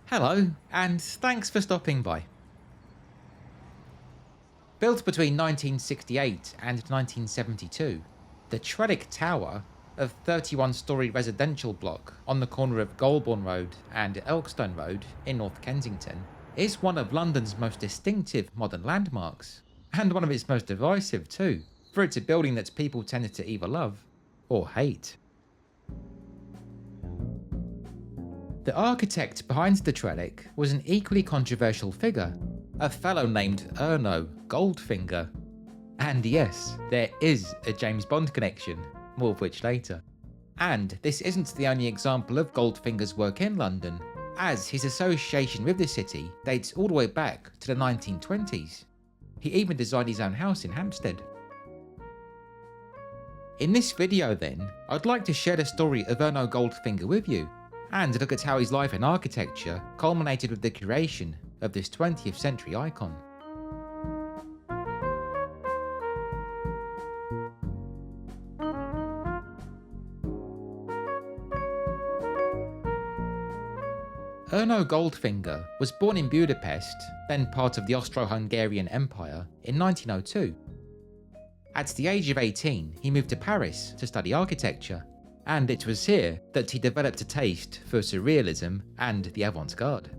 Hello, and thanks for stopping by. Built between 1968 and 1972, the Trellick Tower, a 31-storey residential block on the corner of Golborne Road and Elkstone Road in North Kensington, is one of London's most distinctive modern landmarks, and one of its most divisive too, for it's a building that people tend to either love or hate. The architect behind the Trellick was an equally controversial figure, a fellow named Erno Goldfinger. And yes, there is a James Bond connection, more of which later. And this isn't the only example of Goldfinger's work in London, as his association with the city dates all the way back to the 1920s. He even designed his own house in Hampstead. In this video then, I'd like to share the story of Erno Goldfinger with you, and look at how his life in architecture culminated with the creation of this 20th century icon. Erno Goldfinger was born in Budapest, then part of the Austro-Hungarian Empire, in 1902. At the age of 18, he moved to Paris to study architecture, and it was here that he developed a taste for surrealism and the avant-garde.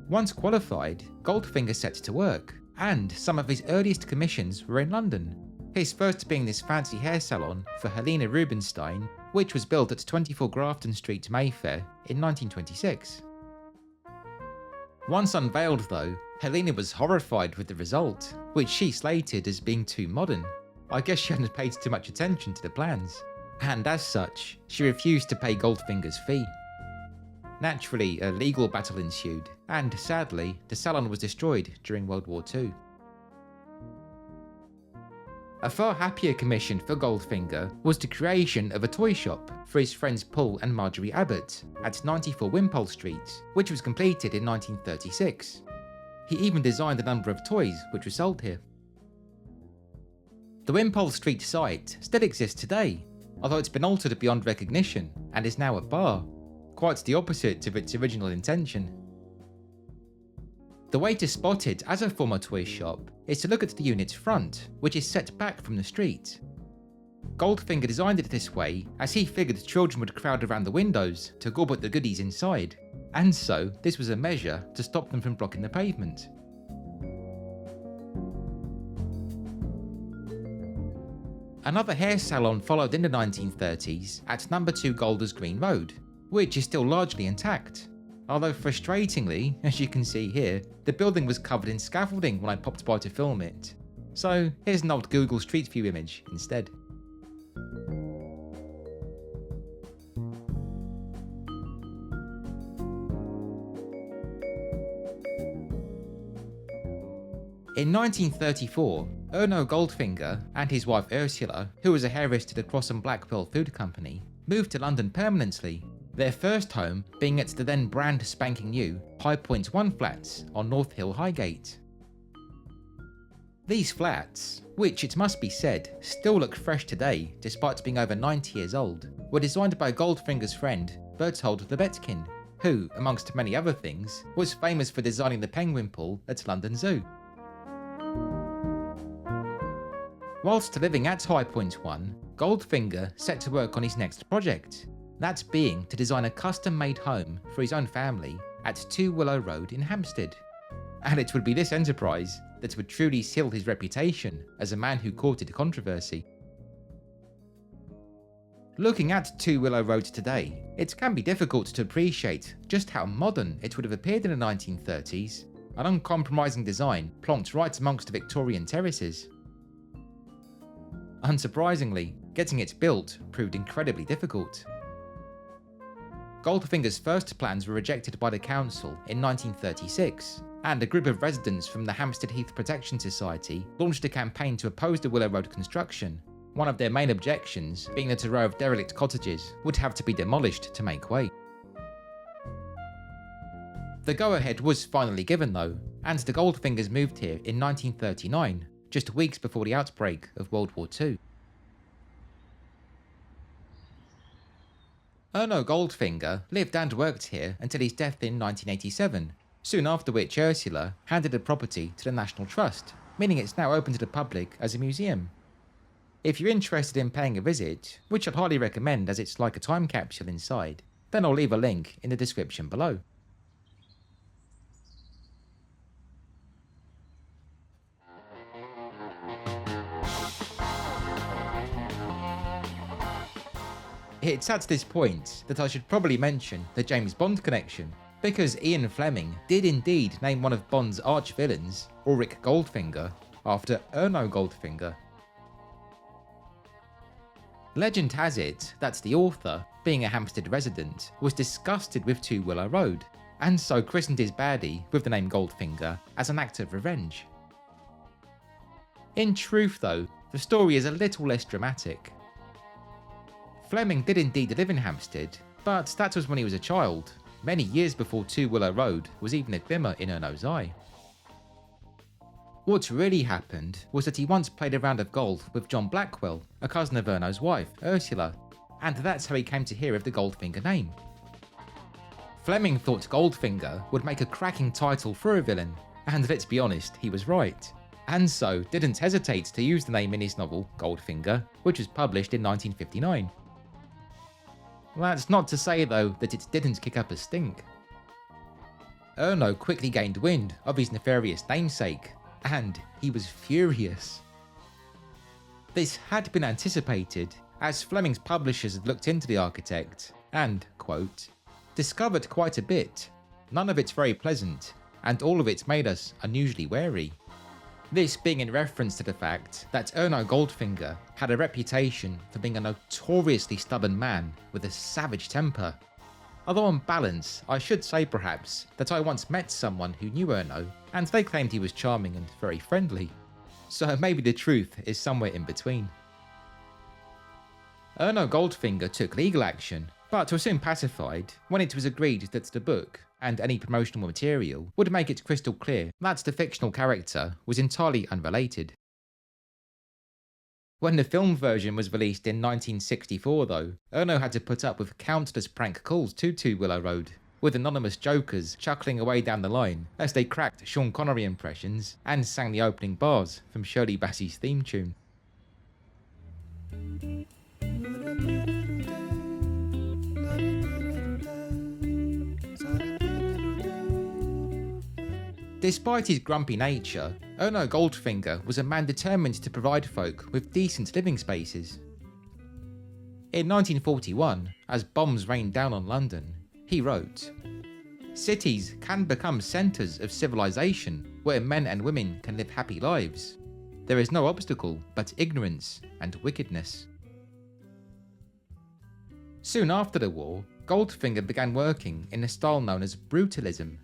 Once qualified, Goldfinger set to work, and some of his earliest commissions were in London, his first being this fancy hair salon for Helena Rubinstein, which was built at 24 Grafton Street, Mayfair in 1926. Once unveiled though, Helena was horrified with the result, which she slated as being too modern. I guess she hadn't paid too much attention to the plans, and as such, she refused to pay Goldfinger's fee. Naturally, a legal battle ensued, and sadly, the salon was destroyed during World War II. A far happier commission for Goldfinger was the creation of a toy shop for his friends Paul and Marjorie Abbott at 94 Wimpole Street, which was completed in 1936. He even designed a number of toys which were sold here. The Wimpole Street site still exists today, although it's been altered beyond recognition and is now a bar, quite the opposite of its original intention. The way to spot it as a former toy shop is to look at the unit's front, which is set back from the street. Goldfinger designed it this way as he figured children would crowd around the windows to gob at the goodies inside, and so this was a measure to stop them from blocking the pavement. Another hair salon followed in the 1930s at No. 2 Golders Green Road, which is still largely intact, although frustratingly, as you can see here, the building was covered in scaffolding when I popped by to film it. So here's an old Google Street View image instead. In 1934, Erno Goldfinger and his wife Ursula, who was a heiress to the Cross and Blackwell Food Company, moved to London permanently, their first home being at the then brand spanking new High Point 1 flats on North Hill Highgate. These flats, which it must be said still look fresh today despite being over 90 years old, were designed by Goldfinger's friend Berthold Lebetkin, who, amongst many other things, was famous for designing the penguin pool at London Zoo. Whilst living at High Point 1, Goldfinger set to work on his next project, that being to design a custom-made home for his own family at 2 Willow Road in Hampstead. And it would be this enterprise that would truly seal his reputation as a man who courted controversy. Looking at 2 Willow Road today, it can be difficult to appreciate just how modern it would have appeared in the 1930s, an uncompromising design plonked right amongst the Victorian terraces. Unsurprisingly, getting it built proved incredibly difficult. Goldfinger's first plans were rejected by the council in 1936, and a group of residents from the Hampstead Heath Protection Society launched a campaign to oppose the Willow Road construction, one of their main objections being that a row of derelict cottages would have to be demolished to make way. The go-ahead was finally given though, and the Goldfingers moved here in 1939, just weeks before the outbreak of World War II. Erno Goldfinger lived and worked here until his death in 1987, soon after which Ursula handed the property to the National Trust, meaning it's now open to the public as a museum. If you're interested in paying a visit, which I'd highly recommend as it's like a time capsule inside, then I'll leave a link in the description below. It's at this point that I should probably mention the James Bond connection, because Ian Fleming did indeed name one of Bond's arch-villains, Ulrich Goldfinger, after Erno Goldfinger. Legend has it that the author, being a Hampstead resident, was disgusted with 2 Willow Road, and so christened his baddie with the name Goldfinger as an act of revenge. In truth though, the story is a little less dramatic. Fleming did indeed live in Hampstead, but that was when he was a child, many years before 2 Willow Road was even a glimmer in Erno's eye. What really happened was that he once played a round of golf with John Blackwell, a cousin of Erno's wife, Ursula, and that's how he came to hear of the Goldfinger name. Fleming thought Goldfinger would make a cracking title for a villain, and let's be honest, he was right, and so didn't hesitate to use the name in his novel Goldfinger, which was published in 1959. That's not to say though that it didn't kick up a stink. Erno quickly gained wind of his nefarious namesake, and he was furious. This had been anticipated, as Fleming's publishers had looked into the architect and, quote, discovered quite a bit, none of it's very pleasant, and all of it's made us unusually wary. This being in reference to the fact that Erno Goldfinger had a reputation for being a notoriously stubborn man with a savage temper. Although on balance, I should say perhaps that I once met someone who knew Erno, and they claimed he was charming and very friendly. So maybe the truth is somewhere in between. Erno Goldfinger took legal action, but was soon pacified when it was agreed that the book, and any promotional material, would make it crystal clear that the fictional character was entirely unrelated. When the film version was released in 1964 though, Erno had to put up with countless prank calls to 2 Willow Road, with anonymous jokers chuckling away down the line as they cracked Sean Connery impressions and sang the opening bars from Shirley Bassey's theme tune. Despite his grumpy nature, Erno Goldfinger was a man determined to provide folk with decent living spaces. In 1941, as bombs rained down on London, he wrote, "Cities can become centres of civilization where men and women can live happy lives. There is no obstacle but ignorance and wickedness." Soon after the war, Goldfinger began working in a style known as brutalism,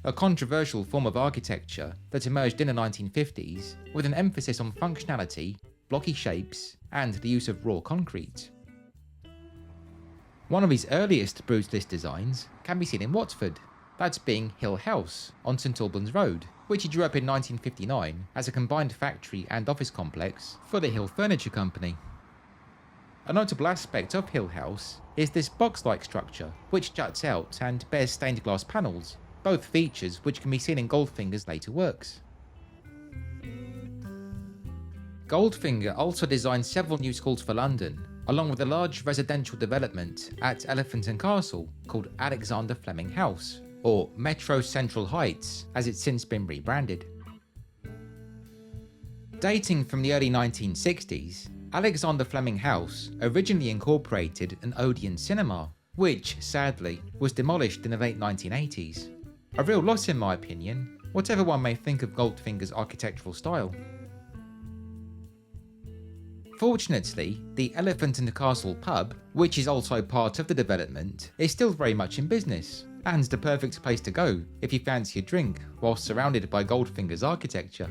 a controversial form of architecture that emerged in the 1950s with an emphasis on functionality, blocky shapes, and the use of raw concrete. One of his earliest brutalist designs can be seen in Watford, that being Hill House on St Albans Road, which he drew up in 1959 as a combined factory and office complex for the Hill Furniture Company. A notable aspect of Hill House is this box-like structure, which juts out and bears stained glass panels, both features which can be seen in Goldfinger's later works. Goldfinger also designed several new schools for London, along with a large residential development at Elephant and Castle called Alexander Fleming House, or Metro Central Heights as it's since been rebranded. Dating from the early 1960s, Alexander Fleming House originally incorporated an Odeon cinema, which, sadly, was demolished in the late 1980s. A real loss in my opinion, whatever one may think of Goldfinger's architectural style. Fortunately, the Elephant and Castle pub, which is also part of the development, is still very much in business, and the perfect place to go if you fancy a drink whilst surrounded by Goldfinger's architecture.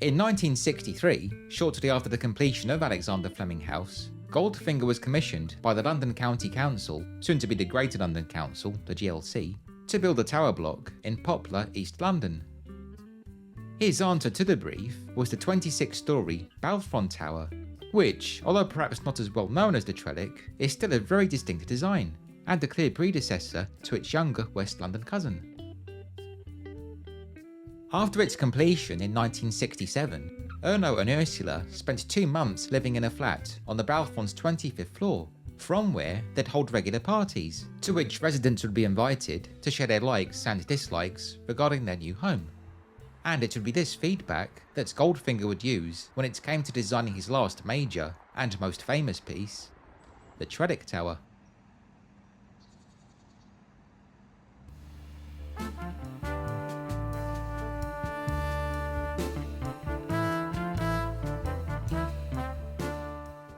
In 1963, shortly after the completion of Alexander Fleming House, Goldfinger was commissioned by the London County Council, soon to be the Greater London Council, the GLC, to build a tower block in Poplar, East London. His answer to the brief was the 26-storey Balfron Tower, which, although perhaps not as well known as the Trellick, is still a very distinct design, and a clear predecessor to its younger West London cousin. After its completion in 1967, Erno and Ursula spent 2 months living in a flat on the Balfron's 25th floor, from where they'd hold regular parties, to which residents would be invited to share their likes and dislikes regarding their new home. And it would be this feedback that Goldfinger would use when it came to designing his last major and most famous piece, the Trellick Tower.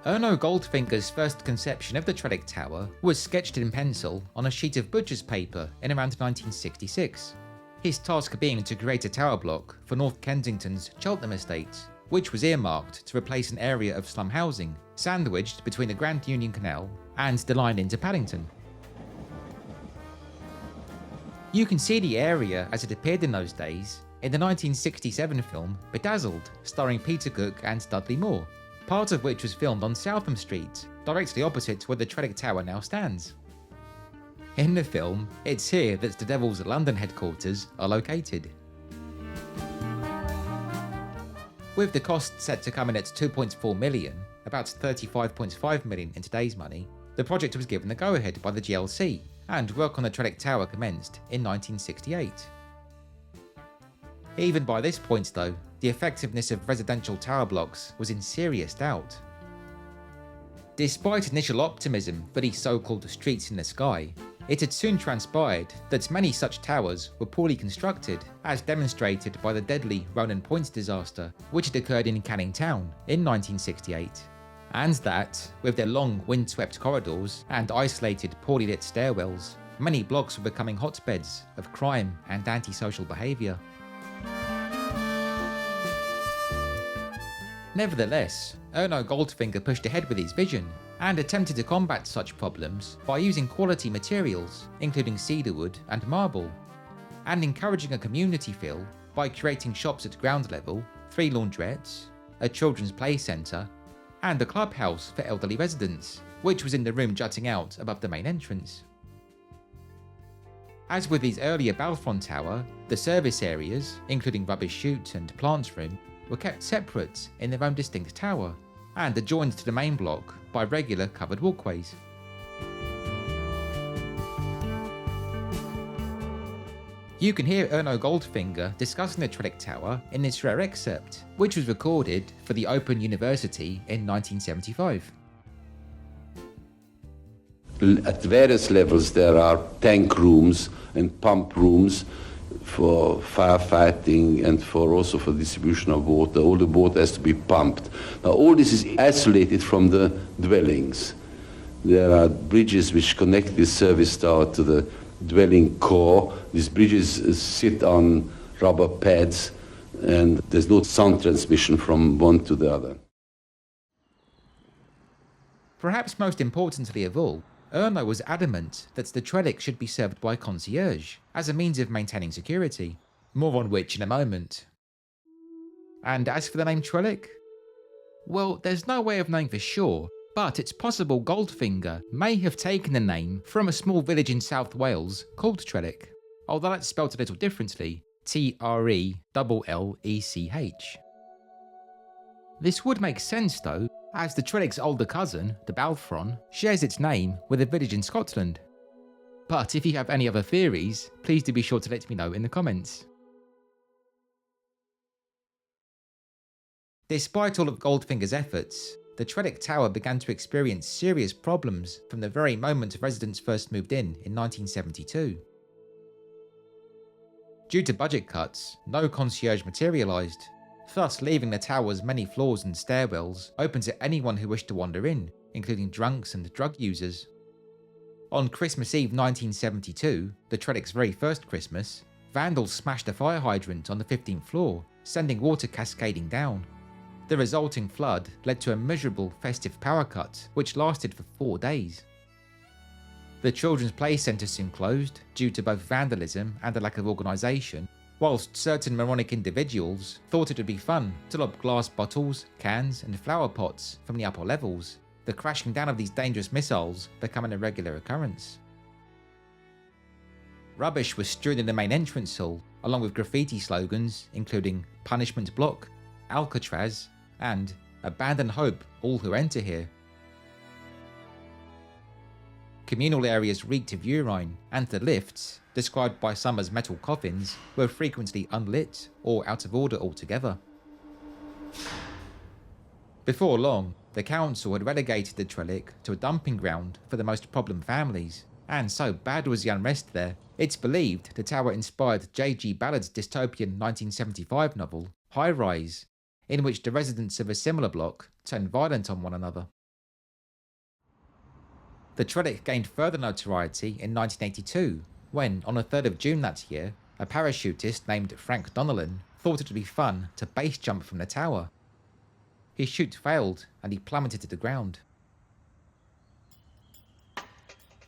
Erno Goldfinger's first conception of the Trellick Tower was sketched in pencil on a sheet of butcher's paper in around 1966. His task being to create a tower block for North Kensington's Cheltenham estate, which was earmarked to replace an area of slum housing sandwiched between the Grand Union Canal and the line into Paddington. You can see the area as it appeared in those days in the 1967 film Bedazzled, starring Peter Cook and Dudley Moore, part of which was filmed on Southam Street, directly opposite where the Trellick Tower now stands. In the film, it's here that the Devil's London headquarters are located. With the cost set to come in at 2.4 million, about 35.5 million in today's money, the project was given the go-ahead by the GLC, and work on the Trellick Tower commenced in 1968. Even by this point though, the effectiveness of residential tower blocks was in serious doubt. Despite initial optimism for these so-called streets in the sky, it had soon transpired that many such towers were poorly constructed, as demonstrated by the deadly Ronan Point disaster, which had occurred in Canning Town in 1968, and that, with their long wind-swept corridors and isolated poorly lit stairwells, many blocks were becoming hotbeds of crime and antisocial behaviour. Nevertheless, Erno Goldfinger pushed ahead with his vision and attempted to combat such problems by using quality materials, including cedarwood and marble, and encouraging a community feel by creating shops at ground level, 3 laundrettes, a children's play centre, and a clubhouse for elderly residents, which was in the room jutting out above the main entrance. As with his earlier Balfron Tower, the service areas, including rubbish chute and plants room, were kept separate in their own distinct tower, and adjoined to the main block by regular covered walkways. You can hear Erno Goldfinger discussing the Trellick Tower in this rare excerpt, which was recorded for the Open University in 1975. At various levels there are tank rooms and pump rooms for firefighting and also for distribution of water. All the water has to be pumped. Now all this is isolated from the dwellings. There are bridges which connect this service tower to the dwelling core. These bridges sit on rubber pads and there's no sound transmission from one to the other. Perhaps most importantly of all, Erno was adamant that the Trellick should be served by concierge, as a means of maintaining security, more on which in a moment. And as for the name Trellick? Well, there's no way of knowing for sure, but it's possible Goldfinger may have taken the name from a small village in South Wales called Trellick, although that's spelt a little differently, Trellech. This would make sense though, as the Trellick's older cousin, the Balfron, shares its name with a village in Scotland. But if you have any other theories, please do be sure to let me know in the comments. Despite all of Goldfinger's efforts, the Trellick Tower began to experience serious problems from the very moment residents first moved in 1972. Due to budget cuts, no concierge materialised, thus leaving the tower's many floors and stairwells open to anyone who wished to wander in, including drunks and drug users. On Christmas Eve 1972, the Trellick's very first Christmas, vandals smashed a fire hydrant on the 15th floor, sending water cascading down. The resulting flood led to a miserable festive power cut, which lasted for 4 days. The children's play centre soon closed, due to both vandalism and a lack of organisation, whilst certain moronic individuals thought it would be fun to lob glass bottles, cans and flower pots from the upper levels, the crashing down of these dangerous missiles becoming a regular occurrence. Rubbish was strewn in the main entrance hall, along with graffiti slogans including "Punishment Block," "Alcatraz" and "Abandon Hope, all who enter here." Communal areas reeked of urine, and the lifts, described by some as metal coffins, were frequently unlit or out of order altogether. Before long, the council had relegated the Trellick to a dumping ground for the most problem families, and so bad was the unrest there, it's believed the tower inspired J.G. Ballard's dystopian 1975 novel, High Rise, in which the residents of a similar block turned violent on one another. The Trellick gained further notoriety in 1982, when, on the 3rd of June that year, a parachutist named Frank Donnellan thought it would be fun to base jump from the tower. His chute failed and he plummeted to the ground.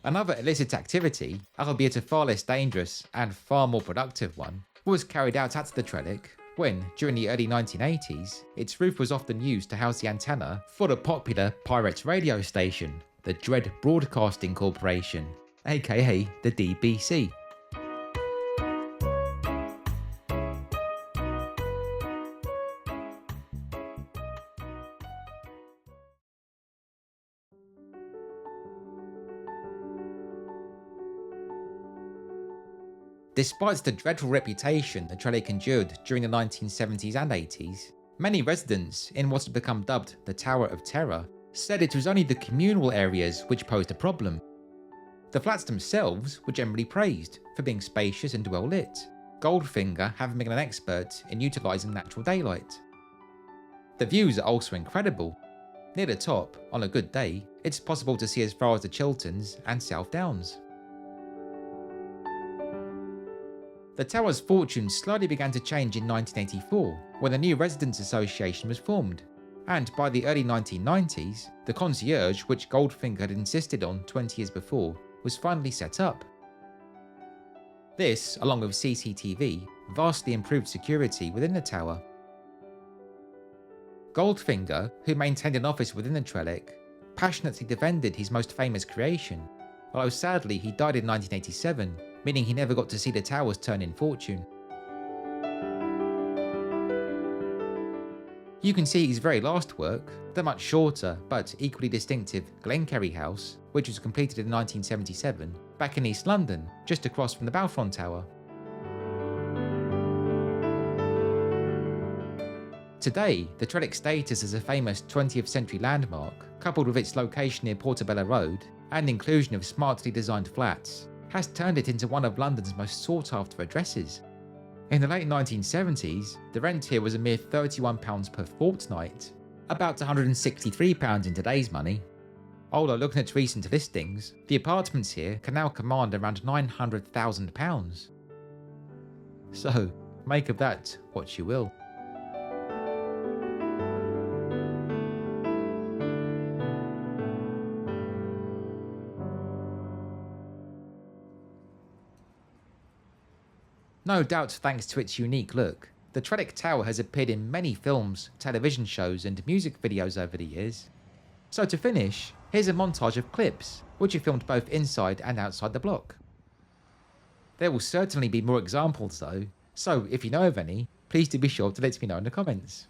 Another illicit activity, albeit a far less dangerous and far more productive one, was carried out at the Trellick when, during the early 1980s, its roof was often used to house the antenna for the popular pirate radio station, the Dread Broadcasting Corporation, aka the DBC. Despite the dreadful reputation the Trellick endured during the 1970s and 80s, many residents in what had become dubbed the Tower of Terror said it was only the communal areas which posed a problem. The flats themselves were generally praised for being spacious and well lit, Goldfinger having been an expert in utilising natural daylight. The views are also incredible. Near the top, on a good day, it's possible to see as far as the Chilterns and South Downs. The tower's fortune slowly began to change in 1984 when a new residents' association was formed, and by the early 1990s, the concierge which Goldfinger had insisted on 20 years before was finally set up. This, along with CCTV, vastly improved security within the tower. Goldfinger, who maintained an office within the Trellick, passionately defended his most famous creation, although sadly he died in 1987, meaning he never got to see the tower's turn in fortune. You can see his very last work, the much shorter but equally distinctive Glenkerry House, which was completed in 1977, back in East London, just across from the Balfron Tower. Today, the Trellick's status as a famous 20th century landmark, coupled with its location near Portobello Road and inclusion of smartly designed flats, has turned it into one of London's most sought-after addresses. In the late 1970s, the rent here was a mere £31 per fortnight, about £163 in today's money. Although looking at recent listings, the apartments here can now command around £900,000. So, make of that what you will. No doubt thanks to its unique look, the Trellick Tower has appeared in many films, television shows and music videos over the years. So to finish, here's a montage of clips, which are filmed both inside and outside the block. There will certainly be more examples though, so if you know of any, please do be sure to let me know in the comments.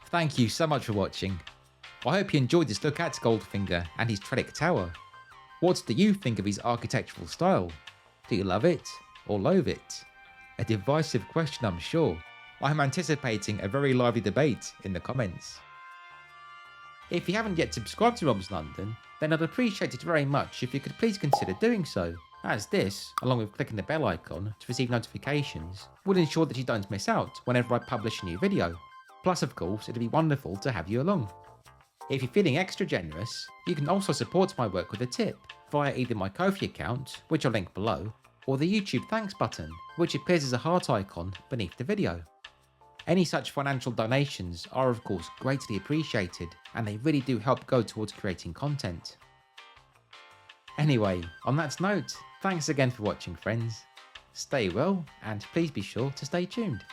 Thank you so much for watching. I hope you enjoyed this look at Goldfinger and his Trellick Tower. What do you think of his architectural style? Do you love it or loathe it? A divisive question, I'm sure. I'm anticipating a very lively debate in the comments. If you haven't yet subscribed to Rob's London, then I'd appreciate it very much if you could please consider doing so, as this, along with clicking the bell icon to receive notifications, would ensure that you don't miss out whenever I publish a new video. Plus, of course, it'd be wonderful to have you along. If you're feeling extra generous, you can also support my work with a tip via either my Ko-fi account, which I'll link below, or the YouTube thanks button, which appears as a heart icon beneath the video. Any such financial donations are of course greatly appreciated, and they really do help go towards creating content. Anyway, on that note, thanks again for watching friends. Stay well, and please be sure to stay tuned.